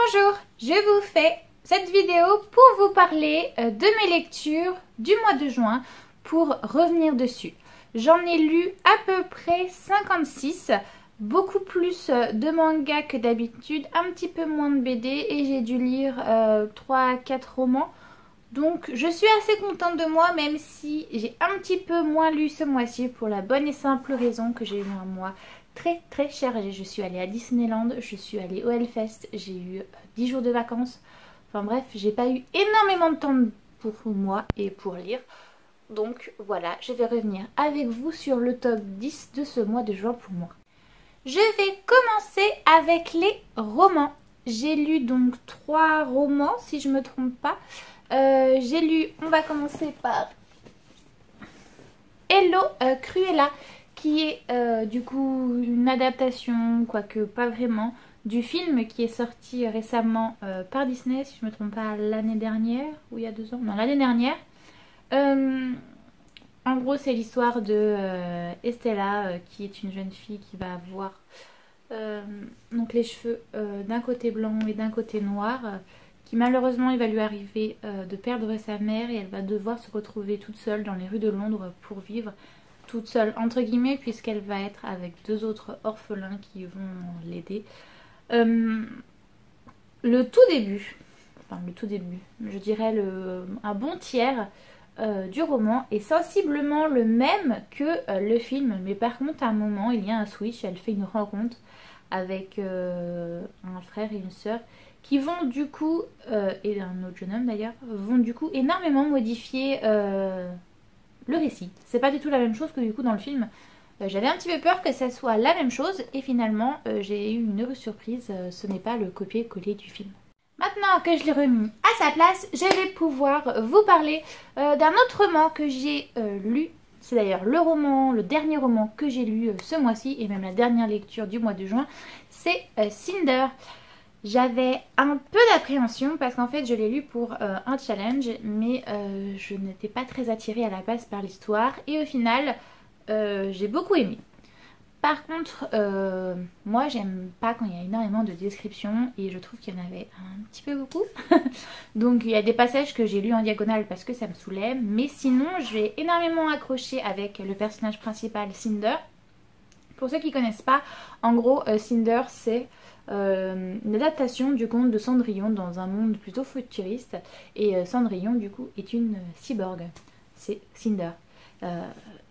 Bonjour, je vous fais cette vidéo pour vous parler de mes lectures du mois de juin pour revenir dessus. J'en ai lu à peu près 56, beaucoup plus de mangas que d'habitude, un petit peu moins de BD et j'ai dû lire 3-4 romans. Donc je suis assez contente de moi même si j'ai un petit peu moins lu ce mois-ci pour la bonne et simple raison que j'ai eu un mois très chargé. Je suis allée à Disneyland, je suis allée au Hellfest, j'ai eu 10 jours de vacances. Enfin bref, j'ai pas eu énormément de temps pour moi et pour lire. Donc voilà, je vais revenir avec vous sur le top 10 de ce mois de juin pour moi. Je vais commencer avec les romans. J'ai lu donc 3 romans si je me trompe pas. J'ai lu, on va commencer par Hello Cruella, qui est du coup une adaptation, quoique pas vraiment, du film qui est sorti récemment par Disney, si je me trompe pas, l'année dernière, ou il y a 2 ans, non l'année dernière. En gros c'est l'histoire de Estella, qui est une jeune fille qui va avoir donc les cheveux d'un côté blanc et d'un côté noir, qui malheureusement il va lui arriver de perdre sa mère et elle va devoir se retrouver toute seule dans les rues de Londres pour vivre toute seule entre guillemets, puisqu'elle va être avec 2 autres orphelins qui vont l'aider. Le tout début, je dirais un bon tiers du roman est sensiblement le même que le film, mais par contre à un moment il y a un switch, elle fait une rencontre avec un frère et une sœur qui vont du coup, et un autre jeune homme d'ailleurs, vont du coup énormément modifier le récit. C'est pas du tout la même chose que du coup dans le film. J'avais un petit peu peur que ça soit la même chose et finalement j'ai eu une heureuse surprise, ce n'est pas le copier-coller du film. Maintenant que je l'ai remis à sa place, je vais pouvoir vous parler d'un autre roman que j'ai lu. C'est d'ailleurs le dernier roman que j'ai lu ce mois-ci et même la dernière lecture du mois de juin. C'est Cinder. J'avais un peu d'appréhension parce qu'en fait je l'ai lu pour un challenge, mais je n'étais pas très attirée à la base par l'histoire et au final j'ai beaucoup aimé. Par contre, moi j'aime pas quand il y a énormément de descriptions et je trouve qu'il y en avait un petit peu beaucoup. Donc il y a des passages que j'ai lus en diagonale parce que ça me saoulait, mais sinon j'ai énormément accroché avec le personnage principal Cinder. Pour ceux qui connaissent pas, en gros Cinder c'est une adaptation du conte de Cendrillon dans un monde plutôt futuriste et Cendrillon du coup est une cyborg, c'est Cinder.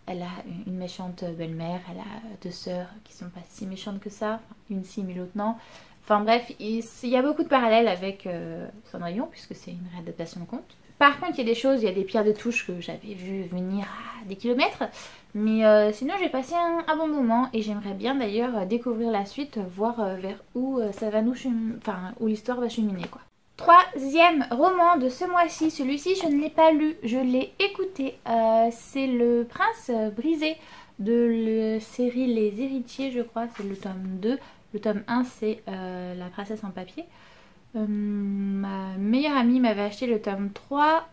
Elle a une méchante belle-mère, elle a 2 sœurs qui sont pas si méchantes que ça, une si mais l'autre non. Enfin bref, il y a beaucoup de parallèles avec Cendrillon puisque c'est une réadaptation de conte. Par contre il y a des choses, il y a des pierres de touche que j'avais vu venir à des kilomètres. Mais sinon j'ai passé un bon moment et j'aimerais bien d'ailleurs découvrir la suite, voir vers où ça va nous où l'histoire va cheminer quoi. 3e roman de ce mois-ci, celui-ci je ne l'ai pas lu, je l'ai écouté. C'est Le Prince brisé de la série Les Héritiers je crois, c'est le tome 2. Le tome 1 c'est La princesse en papier. Ma meilleure amie m'avait acheté le tome 3.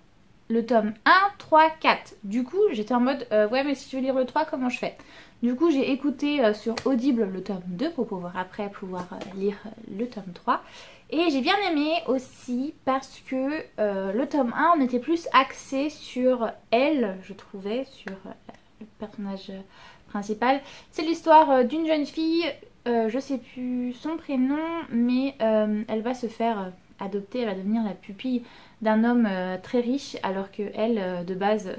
Le tome 1, 3, 4. Du coup, j'étais en mode, ouais, mais si je veux lire le 3, comment je fais? Du coup, j'ai écouté sur Audible le tome 2 pour pouvoir lire le tome 3. Et j'ai bien aimé aussi parce que le tome 1, on était plus axé sur elle, je trouvais, sur le personnage principal. C'est l'histoire d'une jeune fille, je sais plus son prénom, mais elle va se faire adopter, elle va devenir la pupille d'un homme très riche alors que elle de base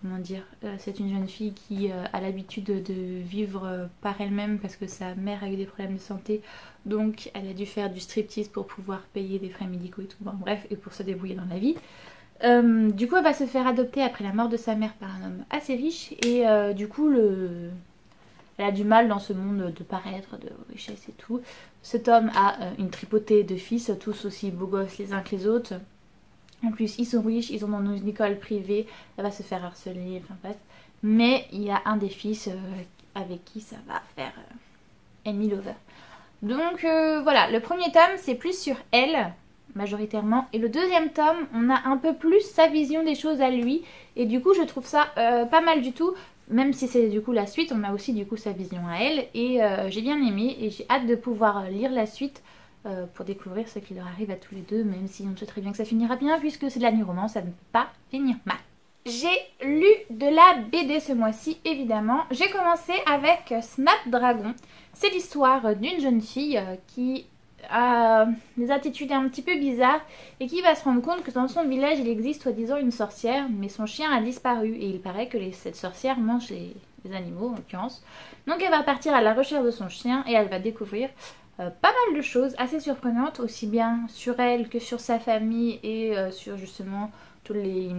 comment dire, c'est une jeune fille qui a l'habitude de vivre par elle-même parce que sa mère a eu des problèmes de santé, donc elle a dû faire du striptease pour pouvoir payer des frais médicaux et tout, bon, bref, et pour se débrouiller dans la vie. Du coup elle va se faire adopter après la mort de sa mère par un homme assez riche et du coup elle a du mal dans ce monde de paraître, de richesse et tout. Cet homme a une tripotée de fils, tous aussi beaux gosses les uns que les autres. En plus, ils sont riches, ils sont dans une école privée, elle va se faire harceler, enfin bref. Mais il y a un des fils avec qui ça va faire enemy lover. Donc voilà, le premier tome c'est plus sur elle, majoritairement. Et le 2e tome, on a un peu plus sa vision des choses à lui. Et du coup, je trouve ça pas mal du tout. Même si c'est du coup la suite, on a aussi du coup sa vision à elle. Et j'ai bien aimé et j'ai hâte de pouvoir lire la suite pour découvrir ce qui leur arrive à tous les deux, même si on sait très bien que ça finira bien puisque c'est de la new romance, ça ne peut pas finir mal. J'ai lu de la BD ce mois-ci, évidemment. J'ai commencé avec Snapdragon. C'est l'histoire d'une jeune fille qui a des attitudes un petit peu bizarres et qui va se rendre compte que dans son village il existe soi-disant une sorcière, mais son chien a disparu et il paraît que cette sorcière mange les animaux en l'occurrence. Donc elle va partir à la recherche de son chien et elle va découvrir pas mal de choses assez surprenantes, aussi bien sur elle que sur sa famille et sur justement tous les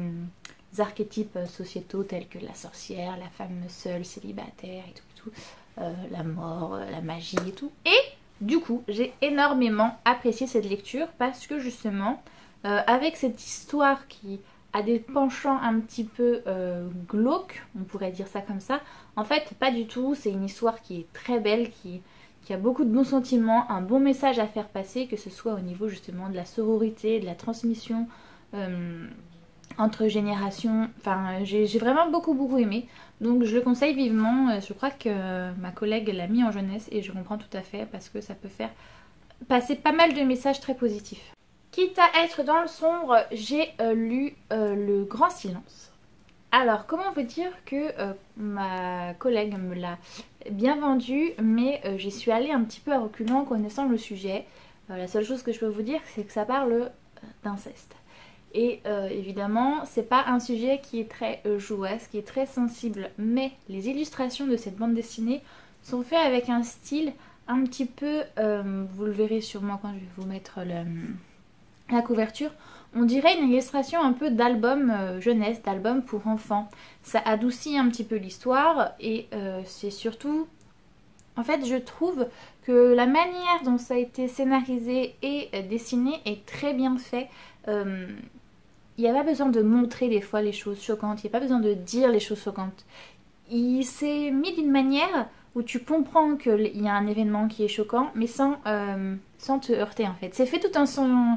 archétypes sociétaux tels que la sorcière, la femme seule, célibataire et tout, la mort, la magie et tout. Et du coup, j'ai énormément apprécié cette lecture parce que justement, avec cette histoire qui a des penchants un petit peu glauques, on pourrait dire ça comme ça, en fait, pas du tout. C'est une histoire qui est très belle, qui a beaucoup de bons sentiments, un bon message à faire passer, que ce soit au niveau justement de la sororité, de la transmission entre générations. Enfin, j'ai vraiment beaucoup aimé. Donc je le conseille vivement. Je crois que ma collègue l'a mis en jeunesse et je comprends tout à fait parce que ça peut faire passer pas mal de messages très positifs. Quitte à être dans le sombre, j'ai lu Le Grand Silence. Alors, comment on peut dire que ma collègue me l'a bien vendu, mais j'y suis allée un petit peu à reculons en connaissant le sujet. La seule chose que je peux vous dire, c'est que ça parle d'inceste. Et évidemment, c'est pas un sujet qui est très jouesque, qui est très sensible, mais les illustrations de cette bande dessinée sont faites avec un style un petit peu, vous le verrez sûrement quand je vais vous mettre la couverture, on dirait une illustration un peu d'album jeunesse, d'album pour enfants. Ça adoucit un petit peu l'histoire et c'est surtout... En fait, je trouve que la manière dont ça a été scénarisé et dessiné est très bien fait. Il n'y a pas besoin de montrer des fois les choses choquantes, il n'y a pas besoin de dire les choses choquantes. Il s'est mis d'une manière où tu comprends qu'il y a un événement qui est choquant, mais sans te heurter en fait. C'est fait tout en son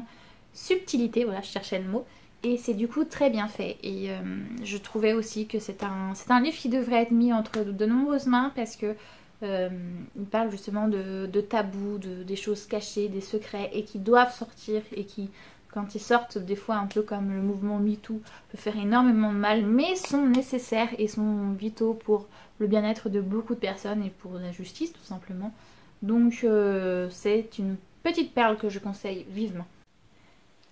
subtilité, voilà, je cherchais le mot, et c'est du coup très bien fait. Et je trouvais aussi que c'est un livre qui devrait être mis entre de nombreuses mains parce que il parle justement de tabous, des choses cachées, des secrets et qui doivent sortir et qui, quand ils sortent, des fois un peu comme le mouvement MeToo, peut faire énormément de mal, mais sont nécessaires et sont vitaux pour le bien-être de beaucoup de personnes et pour la justice tout simplement. Donc c'est une petite perle que je conseille vivement.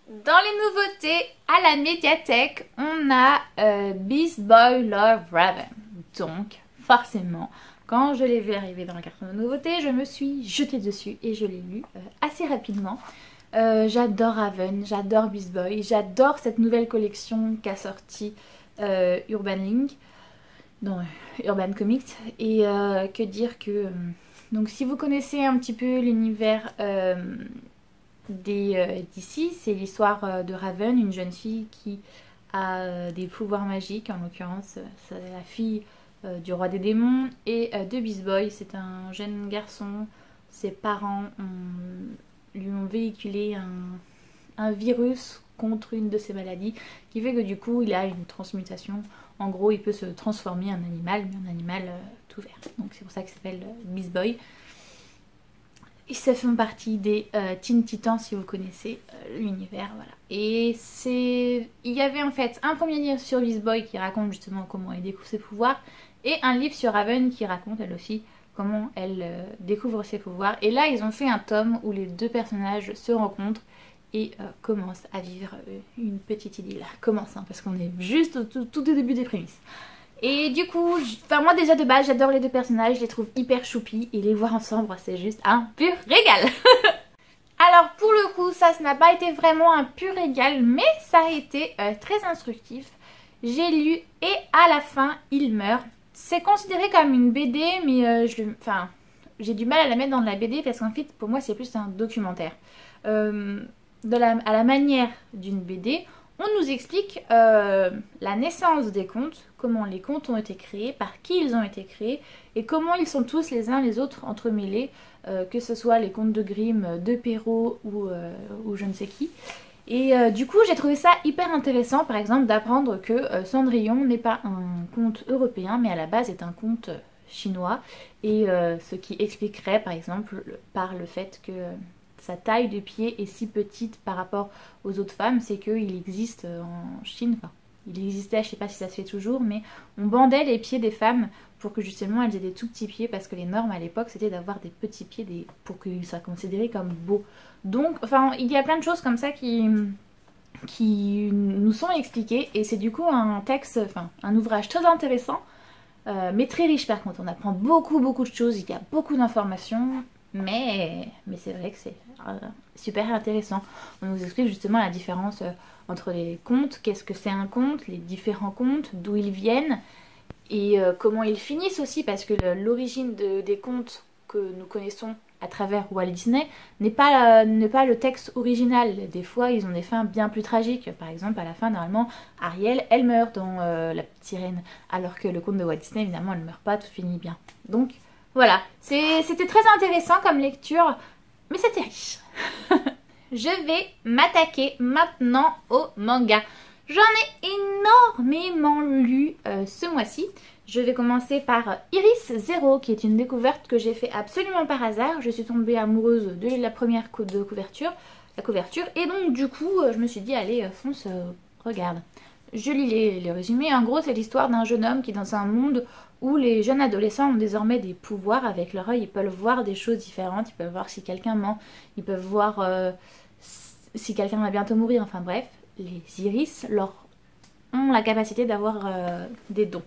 Dans les nouveautés à la médiathèque, on a Beast Boy Love Raven. Donc forcément, quand je l'ai vu arriver dans le carton de nouveautés, je me suis jetée dessus et je l'ai lu assez rapidement. J'adore Raven, j'adore Beast Boy, j'adore cette nouvelle collection qu'a sorti Urban Link, non, Urban Comics. Et que dire que... donc si vous connaissez un petit peu l'univers d'ici, c'est l'histoire de Raven, une jeune fille qui a des pouvoirs magiques, en l'occurrence c'est la fille du roi des démons, et de Beast Boy, c'est un jeune garçon. Ses parents lui ont véhiculé un virus contre une de ses maladies qui fait que du coup il a une transmutation. En gros, il peut se transformer en animal, mais en animal tout vert. Donc c'est pour ça qu'il s'appelle Beast Boy. Et ça fait partie des Teen Titans si vous connaissez l'univers, voilà. Et il y avait en fait un premier livre sur Beast Boy qui raconte justement comment il découvre ses pouvoirs, et un livre sur Raven qui raconte elle aussi comment elle découvre ses pouvoirs. Et là ils ont fait un tome où les deux personnages se rencontrent et commencent à vivre une petite idylle. Commence hein, parce qu'on est juste au tout début des prémices. Et du coup, moi déjà de base j'adore les deux personnages, je les trouve hyper choupis et les voir ensemble c'est juste un pur régal. Alors pour le coup ça n'a pas été vraiment un pur régal, mais ça a été très instructif. J'ai lu et à la fin il meurt. C'est considéré comme une BD, mais j'ai du mal à la mettre dans de la BD parce qu'en fait pour moi c'est plus un documentaire. À la manière d'une BD, on nous explique la naissance des contes, comment les contes ont été créés, par qui ils ont été créés et comment ils sont tous les uns les autres entremêlés, que ce soit les contes de Grimm, de Perrault ou je ne sais qui. Et du coup j'ai trouvé ça hyper intéressant par exemple d'apprendre que Cendrillon n'est pas un conte européen mais à la base est un conte chinois, et ce qui expliquerait par exemple par le fait que sa taille de pied est si petite par rapport aux autres femmes, c'est qu'il existe en Chine, enfin il existait, je sais pas si ça se fait toujours, mais on bandait les pieds des femmes pour que justement elles aient des tout petits pieds, parce que les normes à l'époque c'était d'avoir des petits pieds pour que ça soit considéré comme beau. Donc enfin il y a plein de choses comme ça qui nous sont expliquées, et c'est du coup un texte, enfin un ouvrage très intéressant, mais très riche par contre. On apprend beaucoup de choses, il y a beaucoup d'informations, mais c'est vrai que c'est super intéressant. On nous explique justement la différence entre les contes, qu'est-ce que c'est un conte, les différents contes, d'où ils viennent et comment ils finissent aussi, parce que l'origine des contes que nous connaissons à travers Walt Disney n'est pas le texte original. Des fois ils ont des fins bien plus tragiques. Par exemple à la fin normalement Ariel elle meurt dans La Petite Sirène, alors que le conte de Walt Disney évidemment elle ne meurt pas, tout finit bien. Donc voilà, c'était très intéressant comme lecture, mais c'était riche. Je vais m'attaquer maintenant au manga. J'en ai énormément lu ce mois-ci. Je vais commencer par Iris Zero, qui est une découverte que j'ai fait absolument par hasard. Je suis tombée amoureuse de la première couverture, et donc du coup je me suis dit allez fonce, regarde. Je lis les résumés. En gros c'est l'histoire d'un jeune homme qui est dans un monde où les jeunes adolescents ont désormais des pouvoirs avec leur œil. Ils peuvent voir des choses différentes, ils peuvent voir si quelqu'un ment, ils peuvent voir si quelqu'un va bientôt mourir, enfin bref. Les iris ont la capacité d'avoir des dons.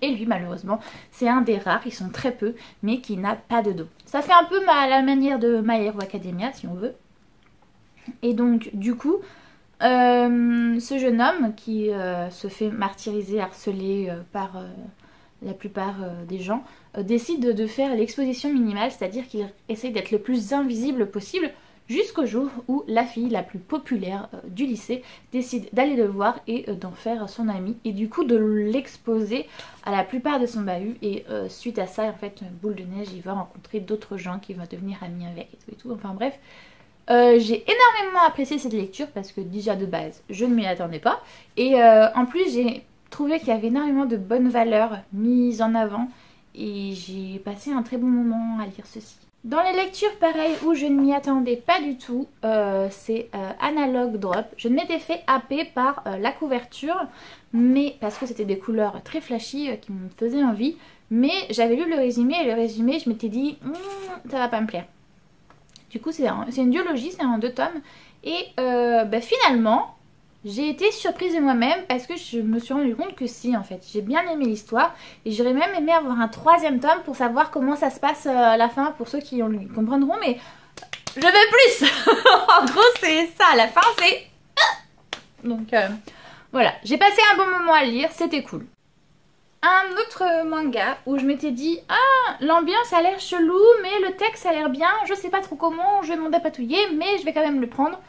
Et lui malheureusement c'est un des rares, ils sont très peu, mais qui n'a pas de dons. Ça fait un peu la manière de My Hero Academia si on veut. Et donc du coup ce jeune homme qui se fait martyriser, harceler par la plupart des gens, décide de faire l'exposition minimale, c'est-à-dire qu'il essaye d'être le plus invisible possible, jusqu'au jour où la fille la plus populaire du lycée décide d'aller le voir et d'en faire son ami, et du coup de l'exposer à la plupart de son bahut. Et suite à ça, en fait, boule de neige, il va rencontrer d'autres gens qu'il va devenir ami avec et tout, enfin bref. J'ai énormément apprécié cette lecture parce que déjà de base je ne m'y attendais pas, et en plus j'ai trouvé qu'il y avait énormément de bonnes valeurs mises en avant, et j'ai passé un très bon moment à lire ceci. Dans les lectures pareilles où je ne m'y attendais pas du tout, c'est Analog Drop. Je m'étais fait happer par la couverture, mais parce que c'était des couleurs très flashy qui me faisaient envie, mais j'avais lu le résumé, et le résumé je m'étais dit ça va pas me plaire. Du coup c'est une duologie, c'est en 2 tomes, et finalement j'ai été surprise de moi-même parce que je me suis rendu compte que si, en fait j'ai bien aimé l'histoire, et j'aurais même aimé avoir un 3e tome pour savoir comment ça se passe à la fin. Pour ceux qui comprendront, mais je veux plus. En gros c'est ça, à la fin c'est donc voilà, j'ai passé un bon moment à lire, c'était cool. Un autre manga où je m'étais dit ah l'ambiance a l'air chelou mais le texte a l'air bien, je sais pas trop comment je vais m'en dépatouiller, mais je vais quand même le prendre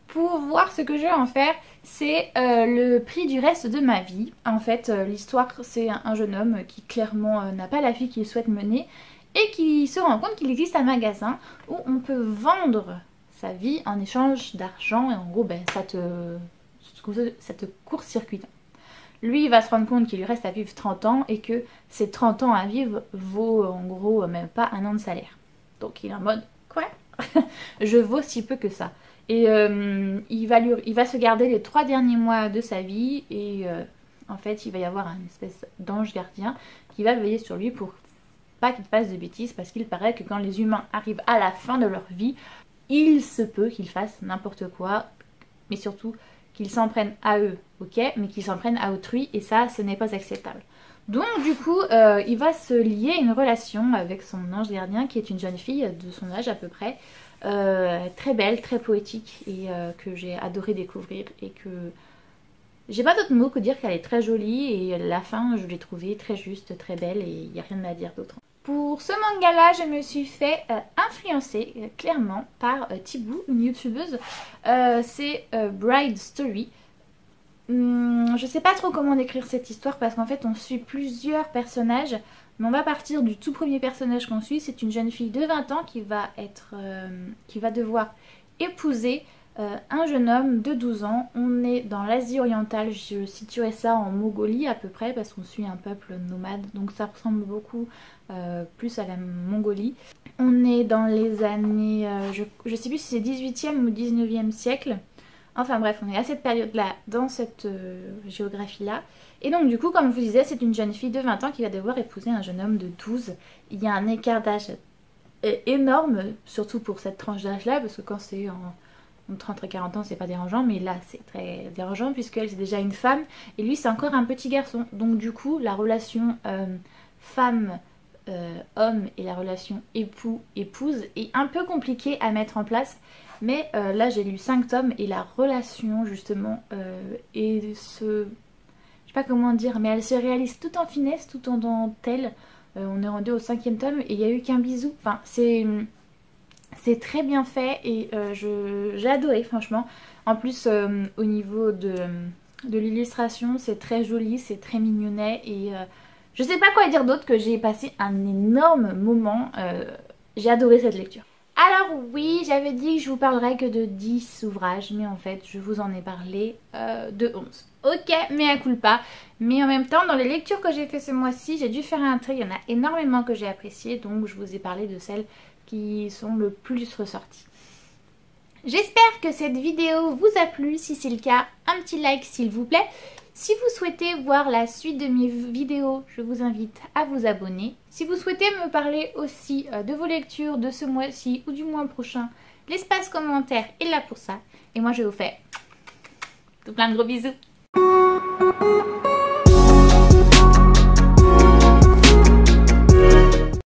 pour voir ce que je vais en faire. C'est Le prix du reste de ma vie. En fait l'histoire c'est un jeune homme qui clairement n'a pas la vie qu'il souhaite mener, et qui se rend compte qu'il existe un magasin où on peut vendre sa vie en échange d'argent, et en gros ça te court-circuite. Lui il va se rendre compte qu'il lui reste à vivre 30 ans, et que ces 30 ans à vivre vaut en gros même pas un an de salaire. Donc il est en mode quoi je vaux si peu que ça. Et il va se garder les 3 derniers mois de sa vie, et en fait il va y avoir une espèce d'ange gardien qui va veiller sur lui pour pas qu'il fasse de bêtises, parce qu'il paraît que quand les humains arrivent à la fin de leur vie, il se peut qu'ils fassent n'importe quoi, mais surtout qu'ils s'en prennent à eux, ok, mais qu'ils s'en prennent à autrui, et ça ce n'est pas acceptable. Donc du coup il va se lier une relation avec son ange gardien, qui est une jeune fille de son âge à peu près, très belle, très poétique, et que j'ai adoré découvrir, et que j'ai pas d'autre mot que dire qu'elle est très jolie, et la fin je l'ai trouvée très juste, très belle, et il n'y a rien à dire d'autre. Pour ce manga là je me suis fait influencer clairement par Thibou, une youtubeuse. C'est Bride Story. Je sais pas trop comment décrire cette histoire, parce qu'en fait on suit plusieurs personnages, mais on va partir du tout premier personnage qu'on suit. C'est une jeune fille de 20 ans qui va devoir épouser un jeune homme de 12 ans. On est dans l'Asie orientale, je situerais ça en Mongolie à peu près parce qu'on suit un peuple nomade, donc ça ressemble beaucoup plus à la Mongolie. On est dans les années, je sais plus si c'est 18e ou 19e siècle. Enfin bref, on est à cette période-là, dans cette géographie-là. Et donc du coup, comme je vous disais, c'est une jeune fille de 20 ans qui va devoir épouser un jeune homme de 12. Il y a un écart d'âge énorme, surtout pour cette tranche d'âge-là, parce que quand c'est en 30 et 40 ans, c'est pas dérangeant, mais là, c'est très dérangeant, puisqu'elle, c'est déjà une femme, et lui, c'est encore un petit garçon. Donc du coup, la relation femme homme et la relation époux-épouse est un peu compliquée à mettre en place. Mais là j'ai lu 5 tomes et la relation justement je sais pas comment dire, mais elle se réalise tout en finesse, tout en dentelle. On est rendu au 5e tome et il n'y a eu qu'un bisou. Enfin c'est très bien fait et j'ai adoré franchement. En plus au niveau de l'illustration c'est très joli, c'est très mignonnet et je sais pas quoi dire d'autre que j'ai passé un énorme moment. J'ai adoré cette lecture. Alors oui, j'avais dit que je vous parlerais que de 10 ouvrages, mais en fait je vous en ai parlé de 11. Ok, mais à culpa. Mais en même temps, dans les lectures que j'ai fait ce mois-ci, j'ai dû faire un tri. Il y en a énormément que j'ai apprécié, donc je vous ai parlé de celles qui sont le plus ressorties. J'espère que cette vidéo vous a plu. Si c'est le cas, un petit like s'il vous plaît. Si vous souhaitez voir la suite de mes vidéos, je vous invite à vous abonner. Si vous souhaitez me parler aussi de vos lectures de ce mois-ci ou du mois prochain, l'espace commentaire est là pour ça. Et moi je vous fais plein de gros bisous.